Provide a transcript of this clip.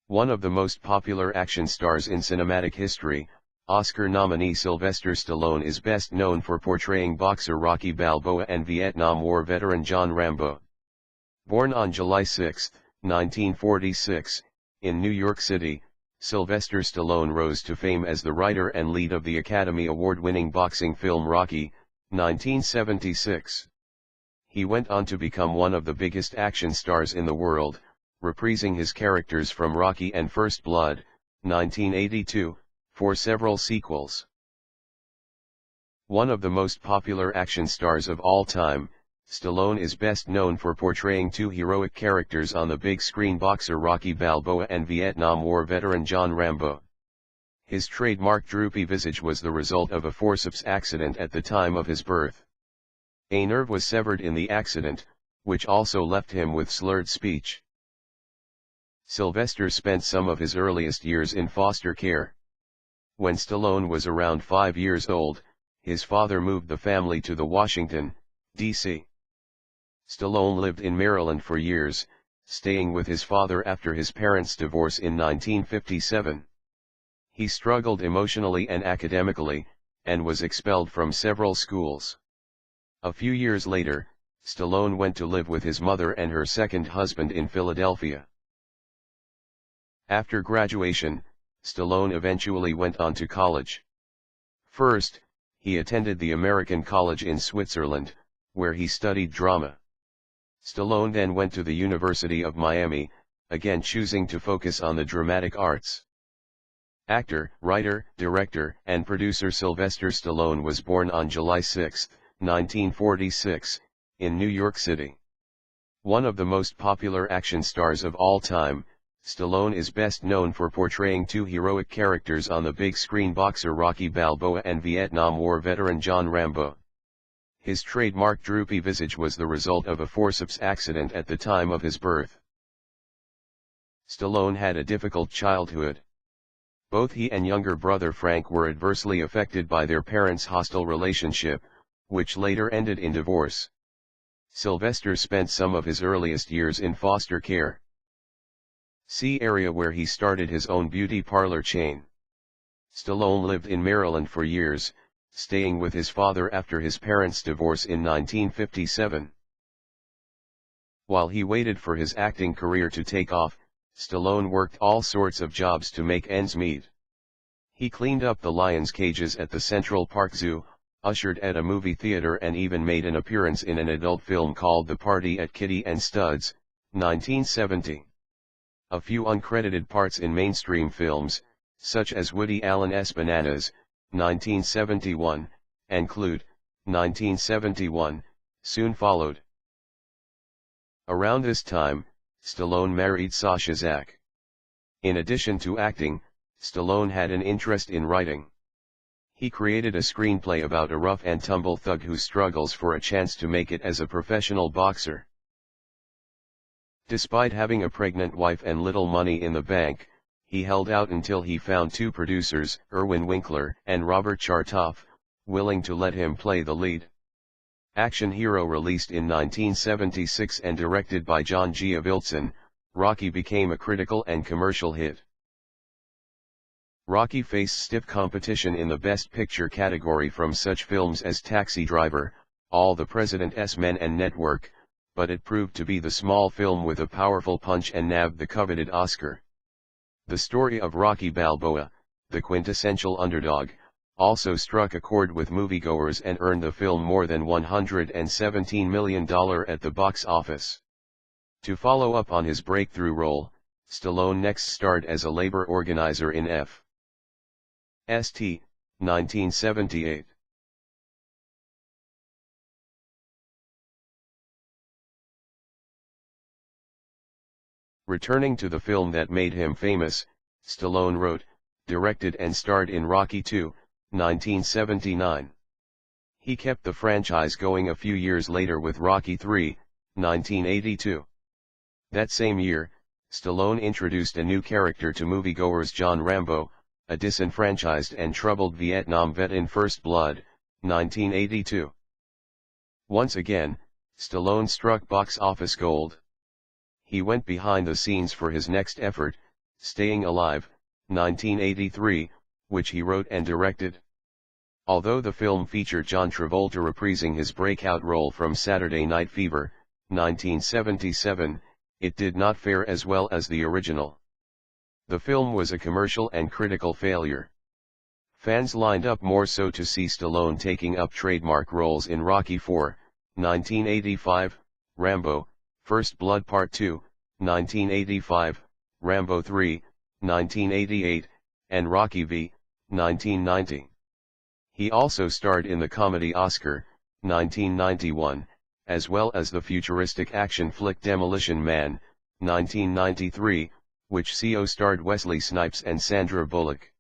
One of the most popular action stars in cinematic history, Oscar nominee Sylvester Stallone is best known for portraying boxer Rocky Balboa and Vietnam War veteran John Rambo. Born on July 6, 1946, in New York City, Sylvester Stallone rose to fame as the writer and lead of the Academy Award-winning boxing film Rocky, 1976. He went on to become one of the biggest action stars in the world, reprising his characters from Rocky and First Blood, 1982, for several sequels. One of the most popular action stars of all time, Stallone is best known for portraying two heroic characters on the big screen: boxer Rocky Balboa and Vietnam War veteran John Rambo. His trademark droopy visage was the result of a forceps accident at the time of his birth. A nerve was severed in the accident, which also left him with slurred speech. Sylvester spent some of his earliest years in foster care. When Stallone was around 5 years old, his father moved the family to the Washington, D.C. Stallone lived in Maryland for years, staying with his father after his parents' divorce in 1957. He struggled emotionally and academically, and was expelled from several schools. A few years later, Stallone went to live with his mother and her second husband in Philadelphia. After graduation, Stallone eventually went on to college. First, he attended the American College in Switzerland, where he studied drama. Stallone then went to the University of Miami, again choosing to focus on the dramatic arts. Actor, writer, director, and producer Sylvester Stallone was born on July 6, 1946, in New York City. One of the most popular action stars of all time, Stallone is best known for portraying two heroic characters on the big screen: boxer Rocky Balboa and Vietnam War veteran John Rambo. His trademark droopy visage was the result of a forceps accident at the time of his birth. Stallone had a difficult childhood. Both he and younger brother Frank were adversely affected by their parents' hostile relationship, which later ended in divorce. Sylvester spent some of his earliest years in foster care. See area where he started his own beauty parlor chain. Stallone lived in Maryland for years, staying with his father after his parents' divorce in 1957. While he waited for his acting career to take off, Stallone worked all sorts of jobs to make ends meet. He cleaned up the lions' cages at the Central Park Zoo, ushered at a movie theater, and even made an appearance in an adult film called The Party at Kitty and Studs, 1970. A few uncredited parts in mainstream films, such as Woody Allen's Bananas, 1971, and Clute, 1971, soon followed. Around this time, Stallone married Sasha Zak. In addition to acting, Stallone had an interest in writing. He created a screenplay about a rough and tumble thug who struggles for a chance to make it as a professional boxer. Despite having a pregnant wife and little money in the bank, he held out until he found two producers, Irwin Winkler and Robert Chartoff, willing to let him play the lead. Action hero released in 1976 and directed by John G. Avildsen, Rocky became a critical and commercial hit. Rocky faced stiff competition in the Best Picture category from such films as Taxi Driver, All the President's Men and Network, but it proved to be the small film with a powerful punch and nabbed the coveted Oscar. The story of Rocky Balboa, the quintessential underdog, also struck a chord with moviegoers and earned the film more than $117 million at the box office. To follow up on his breakthrough role, Stallone next starred as a labor organizer in F. St. 1978. Returning to the film that made him famous, Stallone wrote, directed and starred in Rocky II, 1979. He kept the franchise going a few years later with Rocky III, 1982. That same year, Stallone introduced a new character to moviegoers: John Rambo, a disenfranchised and troubled Vietnam vet in First Blood, 1982. Once again, Stallone struck box office gold. He went behind the scenes for his next effort, Staying Alive, 1983, which he wrote and directed. Although the film featured John Travolta reprising his breakout role from Saturday Night Fever, 1977, it did not fare as well as the original. The film was a commercial and critical failure. Fans lined up more so to see Stallone taking up trademark roles in Rocky IV, 1985, Rambo, First Blood Part 2, 1985, Rambo 3, 1988, and Rocky V, 1990. He also starred in the comedy Oscar, 1991, as well as the futuristic action flick Demolition Man, 1993, which co-starred Wesley Snipes and Sandra Bullock.